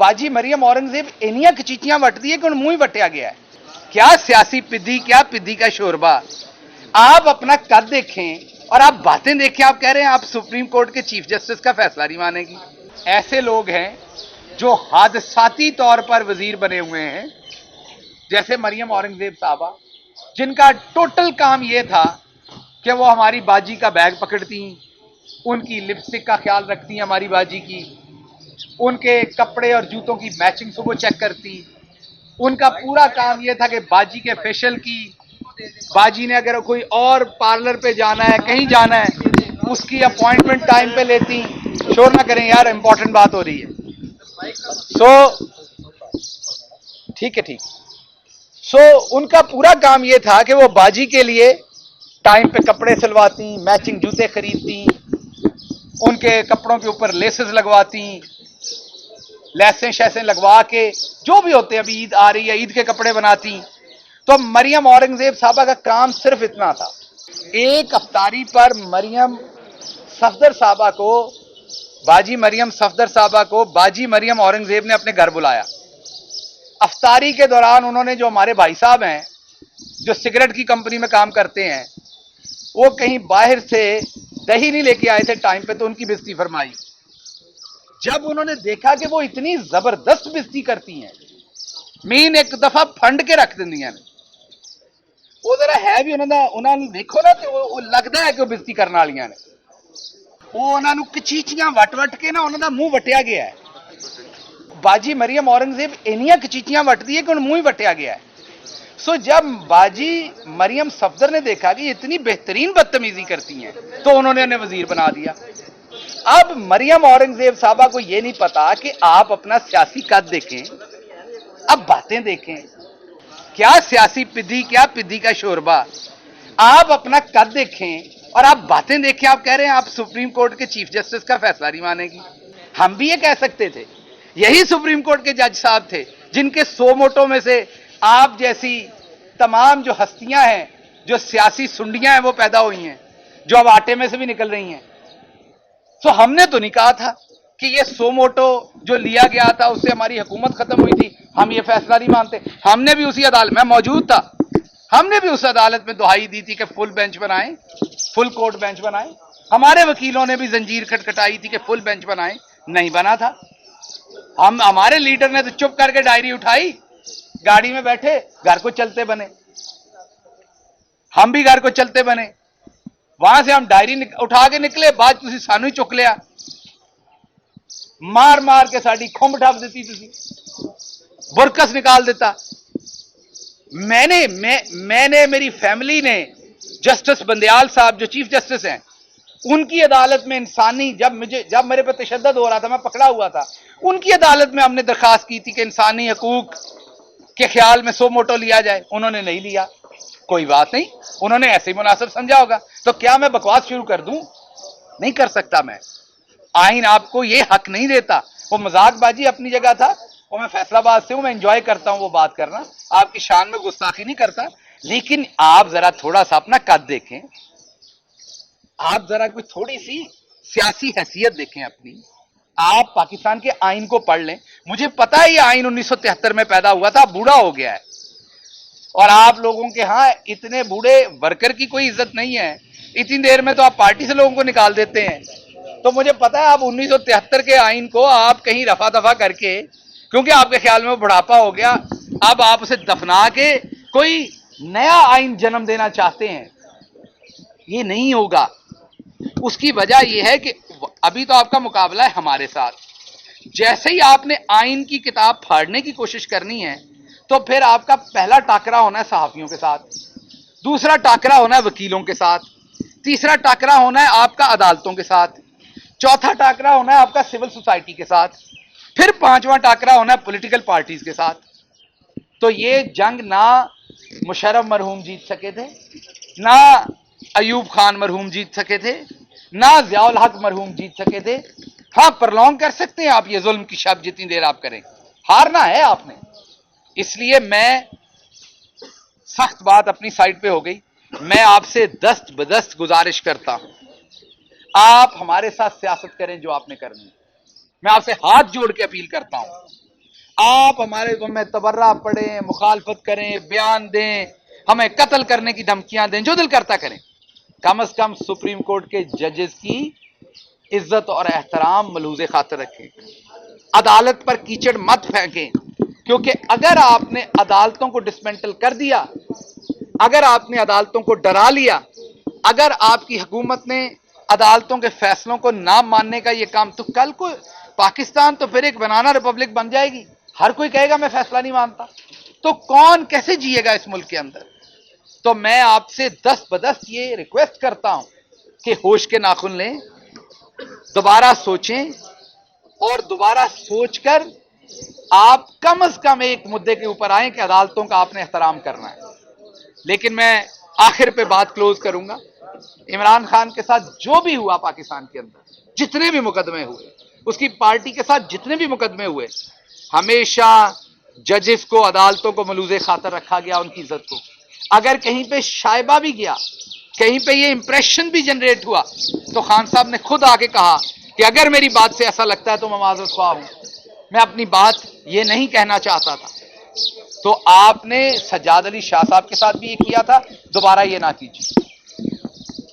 बाजी मरियम औरंगजेब इनिया कचीचियां वटती है कि मुंह ही वटिया गया है। क्या सियासी पिद्दी, क्या पिद्दी का शोरबा। आप अपना कद देखें और आप बातें देखें। आप कह रहे हैं आप सुप्रीम कोर्ट के चीफ जस्टिस का फैसला नहीं मानेगी। ऐसे लोग हैं जो हादसाती तौर पर वजीर बने हुए हैं, जैसे मरियम औरंगजेब साहबा, जिनका टोटल काम यह था कि वो हमारी बाजी का बैग पकड़ती, उनकी लिपस्टिक का ख्याल रखती हमारी बाजी की, उनके कपड़े और जूतों की मैचिंग को वो चेक करती। उनका पूरा काम यह था कि बाजी के फेशियल की, बाजी ने अगर कोई और पार्लर पे जाना है, कहीं जाना है, उसकी अपॉइंटमेंट टाइम पे लेती। शोर ना करें यार, इंपॉर्टेंट बात हो रही है। ठीक है, ठीक। उनका पूरा काम यह था कि वो बाजी के लिए टाइम पे कपड़े सिलवाती, मैचिंग जूते खरीदती, उनके कपड़ों के ऊपर लेसेस लगवाती, लैसें शैसें लगवा के, जो भी होते हैं, अभी ईद आ रही है, ईद के कपड़े बनाती। तो मरियम औरंगजेब साहबा का काम सिर्फ इतना था। एक अफ्तारी पर मरियम सफदर साहबा को, बाजी मरियम सफदर साहबा को बाजी मरियम औरंगजेब ने अपने घर बुलाया। अफ्तारी के दौरान उन्होंने, जो हमारे भाई साहब हैं जो सिगरेट की कंपनी में काम करते हैं, वो कहीं बाहर से दही नहीं लेके आए थे टाइम पे, तो उनकी बेइज्जती फरमाई। जब उन्होंने देखा कि वो इतनी जबरदस्त बेइज्जती करती हैं, मीन एक दफा फंड के रख देंदियां ने, वो जरा है भी उन्होंने देखो ना, तो वो लगता है कि वो बेइज्जती करने वालियां ने। वो उन्होंने कचीचियां वट वट के ना उन्होंने मुंह वटिया गया है। बाजी मरियम औरंगजेब इनिया कचीचियां वटती है कि मुंह ही वटिया गया है। जब बाजी मरियम सफदर ने देखा कि इतनी बेहतरीन बदतमीजी करती हैं, तो उन्होंने उन्हें वजीर बना दिया। अब मरियम औरंगजेब साहबा को यह नहीं पता कि आप अपना सियासी कद देखें, अब बातें देखें। क्या सियासी पिद्दी, क्या पिद्दी का शोरबा। आप अपना कद देखें और आप बातें देखें। आप कह रहे हैं आप सुप्रीम कोर्ट के चीफ जस्टिस का फैसला नहीं मानेगी। हम भी ये कह सकते थे, यही सुप्रीम कोर्ट के जज साहब थे जिनके 100 मोटों में से आप जैसी तमाम जो हस्तियां हैं, जो सियासी सुंडियां हैं, वो पैदा हुई हैं, जो अब आटे में से भी निकल रही हैं। हमने तो नहीं कहा था कि ये 100 मोटो जो लिया गया था उससे हमारी हुकूमत खत्म हुई थी, हम ये फैसला नहीं मानते। हमने भी उसी अदालत में मौजूद था, हमने भी उस अदालत में दुहाई दी थी कि फुल बेंच बनाएं, फुल कोर्ट बेंच बनाएं। हमारे वकीलों ने भी जंजीर खटखटाई थी कि फुल बेंच बनाएं, नहीं बना था। हमारे लीडर ने तो चुप करके डायरी उठाई, गाड़ी में बैठे घर को चलते बने। हम भी घर को चलते बने, वहां से हम डायरी उठा के निकले, बाद तुसी सानू ही चुक लिया, मार मार के साड़ी खुंब ढप देती, तुसी बुरकस निकाल देता। मैंने मेरी फैमिली ने, जस्टिस बंदयाल साहब जो चीफ जस्टिस हैं, उनकी अदालत में इंसानी, जब मेरे पर तशद्दुद हो रहा था, मैं पकड़ा हुआ था, उनकी अदालत में हमने दरखास्त की थी कि इंसानी हकूक के ख्याल में 100 मोटो लिया जाए। उन्होंने नहीं लिया, कोई बात नहीं, उन्होंने ऐसे ही मुनासिब समझा होगा। तो क्या मैं बकवास शुरू कर दूं? नहीं कर सकता मैं। आइन आपको यह हक नहीं देता। वो मजाकबाजी अपनी जगह था, वो मैं फैसलाबाद से हूं, मैं एंजॉय करता हूं वो बात करना, आपकी शान में गुस्ताखी नहीं करता। लेकिन आप जरा थोड़ा सा अपना कद देखें, आप जरा कोई थोड़ी सी सियासी हैसियत देखें अपनी। आप पाकिस्तान के आइन को पढ़ लें। मुझे पता है ये आइन 1973 में पैदा हुआ था, बूढ़ा हो गया है, और आप लोगों के यहां इतने बूढ़े वर्कर की कोई इज्जत नहीं है। इतनी देर में तो आप पार्टी से लोगों को निकाल देते हैं। तो मुझे पता है आप 1973 के आइन को आप कहीं रफा दफा करके, क्योंकि आपके ख्याल में वो बुढ़ापा हो गया, अब आप उसे दफना के कोई नया आइन जन्म देना चाहते हैं। ये नहीं होगा। उसकी वजह यह है कि अभी तो आपका मुकाबला है हमारे साथ। जैसे ही आपने आइन की किताब फाड़ने की कोशिश करनी है, तो फिर आपका पहला टाकरा होना है सहाफियों के साथ, दूसरा टाकरा होना है वकीलों के साथ, तीसरा टाकरा होना है आपका अदालतों के साथ, चौथा टाकरा होना है आपका सिविल सोसाइटी के साथ, फिर पांचवा टाकरा होना है पॉलिटिकल पार्टीज के साथ। तो ये जंग ना मुशर्रफ मरहूम जीत सके थे, ना अयूब खान मरहूम जीत सके थे, ना ज़ियाउल हक मरहूम जीत सके थे। हाँ, प्रलॉन्ग कर सकते हैं आप ये जुल्म की शब जितनी देर आप करें, हारना है आपने। इसलिए मैं, सख्त बात अपनी साइड पे हो गई, मैं आपसे दस्त बदस्त गुजारिश करता हूं, आप हमारे साथ सियासत करें जो आपने करनी है। मैं आपसे हाथ जोड़ के अपील करता हूं, آپ ہمارے میں تبرہ پڑھیں، مخالفت کریں، بیان دیں، ہمیں قتل کرنے کی دھمکیاں دیں، جو دل کرتا کریں، کم از کم سپریم کورٹ کے ججز کی عزت اور احترام ملحوظ خاطر رکھیں، عدالت پر کیچڑ مت پھینکیں، کیونکہ اگر آپ نے عدالتوں کو ڈسمنٹل کر دیا، اگر آپ نے عدالتوں کو ڈرا لیا، اگر آپ کی حکومت نے عدالتوں کے فیصلوں کو نہ ماننے کا یہ کام، تو کل کو پاکستان تو پھر ایک بنانا ریپبلک بن جائے گی، ہر کوئی کہے گا میں فیصلہ نہیں مانتا، تو کون کیسے جیے گا اس ملک کے اندر؟ تو میں آپ سے دست بدست یہ ریکویسٹ کرتا ہوں کہ ہوش کے ناخن لیں، دوبارہ سوچیں، اور دوبارہ سوچ کر آپ کم از کم ایک مدے کے اوپر آئیں کہ عدالتوں کا آپ نے احترام کرنا ہے۔ لیکن میں آخر پہ بات کلوز کروں گا، عمران خان کے ساتھ جو بھی ہوا پاکستان کے اندر، جتنے بھی مقدمے ہوئے، اس کی پارٹی کے ساتھ جتنے بھی مقدمے ہوئے، ہمیشہ ججز کو، عدالتوں کو ملحوظ خاطر رکھا گیا، ان کی عزت کو۔ اگر کہیں پہ شائبہ بھی گیا، کہیں پہ یہ امپریشن بھی جنریٹ ہوا، تو خان صاحب نے خود آ کے کہا کہ اگر میری بات سے ایسا لگتا ہے تو میں معذرت خواہ ہوں، میں اپنی بات یہ نہیں کہنا چاہتا تھا۔ تو آپ نے سجاد علی شاہ صاحب کے ساتھ بھی یہ کیا تھا، دوبارہ یہ نہ کیجیے۔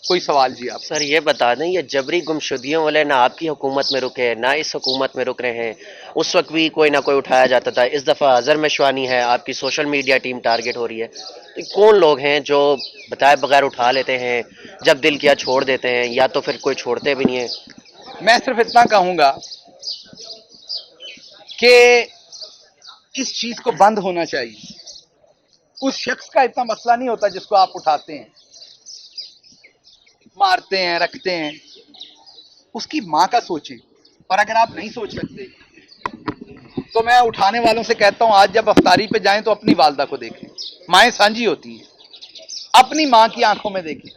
کوئی سوال جی آپ؟ سر یہ بتا دیں، یہ جبری گمشدگیوں والے نہ آپ کی حکومت میں رکے نہ اس حکومت میں رک رہے ہیں، اس وقت بھی کوئی نہ کوئی اٹھایا جاتا تھا، اس دفعہ اظہر مشوانی ہے، آپ کی سوشل میڈیا ٹیم ٹارگٹ ہو رہی ہے، تو کون لوگ ہیں جو بتائے بغیر اٹھا لیتے ہیں، جب دل کیا چھوڑ دیتے ہیں، یا تو پھر کوئی چھوڑتے بھی نہیں ہیں؟ میں صرف اتنا کہوں گا کہ اس چیز کو بند ہونا چاہیے۔ اس شخص کا اتنا مسئلہ نہیں ہوتا جس کو آپ اٹھاتے ہیں، مارتے ہیں، رکھتے ہیں، اس کی ماں کا سوچیں۔ اور اگر آپ نہیں سوچ سکتے تو میں اٹھانے والوں سے کہتا ہوں، آج جب افطاری پہ جائیں تو اپنی والدہ کو دیکھیں، مائیں سانجی ہوتی ہیں، اپنی ماں کی آنکھوں میں دیکھیں۔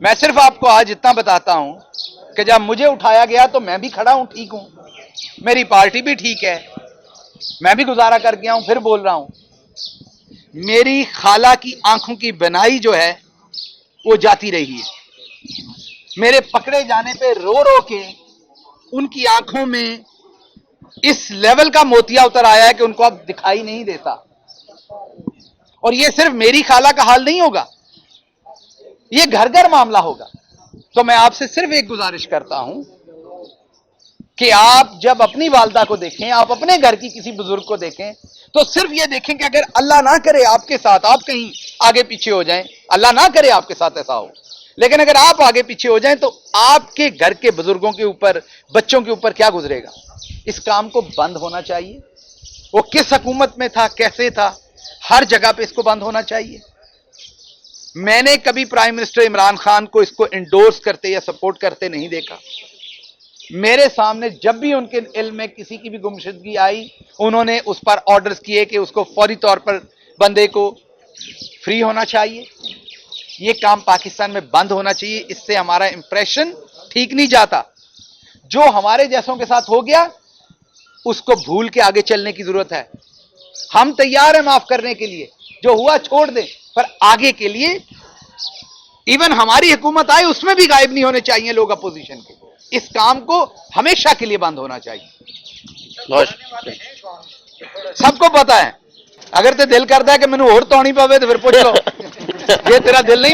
میں صرف آپ کو آج اتنا بتاتا ہوں کہ جب مجھے اٹھایا گیا تو میں بھی کھڑا ہوں، ٹھیک ہوں، میری پارٹی بھی ٹھیک ہے، میں بھی گزارا کر گیا ہوں، پھر بول رہا ہوں، میری خالہ کی آنکھوں کی بنائی جو ہے وہ جاتی رہی ہے، میرے پکڑے جانے پہ رو رو کے ان کی آنکھوں میں اس لیول کا موتیا اتر آیا ہے کہ ان کو اب دکھائی نہیں دیتا۔ اور یہ صرف میری خالہ کا حال نہیں ہوگا، یہ گھر گھر معاملہ ہوگا۔ تو میں آپ سے صرف ایک گزارش کرتا ہوں کہ آپ جب اپنی والدہ کو دیکھیں، آپ اپنے گھر کی کسی بزرگ کو دیکھیں، تو صرف یہ دیکھیں کہ اگر اللہ نہ کرے آپ کے ساتھ آپ کہیں آگے پیچھے ہو جائیں، اللہ نہ کرے آپ کے ساتھ ایسا ہو، لیکن اگر آپ آگے پیچھے ہو جائیں تو آپ کے گھر کے بزرگوں کے اوپر، بچوں کے اوپر کیا گزرے گا؟ اس کام کو بند ہونا چاہیے۔ وہ کس حکومت میں تھا، کیسے تھا، ہر جگہ پہ اس کو بند ہونا چاہیے۔ میں نے کبھی پرائم منسٹر عمران خان کو اس کو انڈورس کرتے یا سپورٹ کرتے نہیں دیکھا۔ میرے سامنے جب بھی ان کے علم میں کسی کی بھی گمشدگی آئی، انہوں نے اس پر آرڈرز کیے کہ اس کو فوری طور پر بندے کو فری ہونا چاہیے۔ یہ کام پاکستان میں بند ہونا چاہیے، اس سے ہمارا امپریشن ٹھیک نہیں جاتا۔ جو ہمارے جیسوں کے ساتھ ہو گیا اس کو بھول کے آگے چلنے کی ضرورت ہے۔ ہم تیار ہیں معاف کرنے کے لیے، جو ہوا چھوڑ دیں، پر آگے کے لیے ایون ہماری حکومت آئے اس میں بھی غائب نہیں ہونے چاہیے لوگ اپوزیشن کے۔ اس کام کو ہمیشہ کے لیے بند ہونا چاہیے۔ سب کو پتا ہے، اگر تے دل کرتا ہے کہ مینوں اور توڑی پوے تو پھر پوچھ لو، یہ تیرا دل نہیں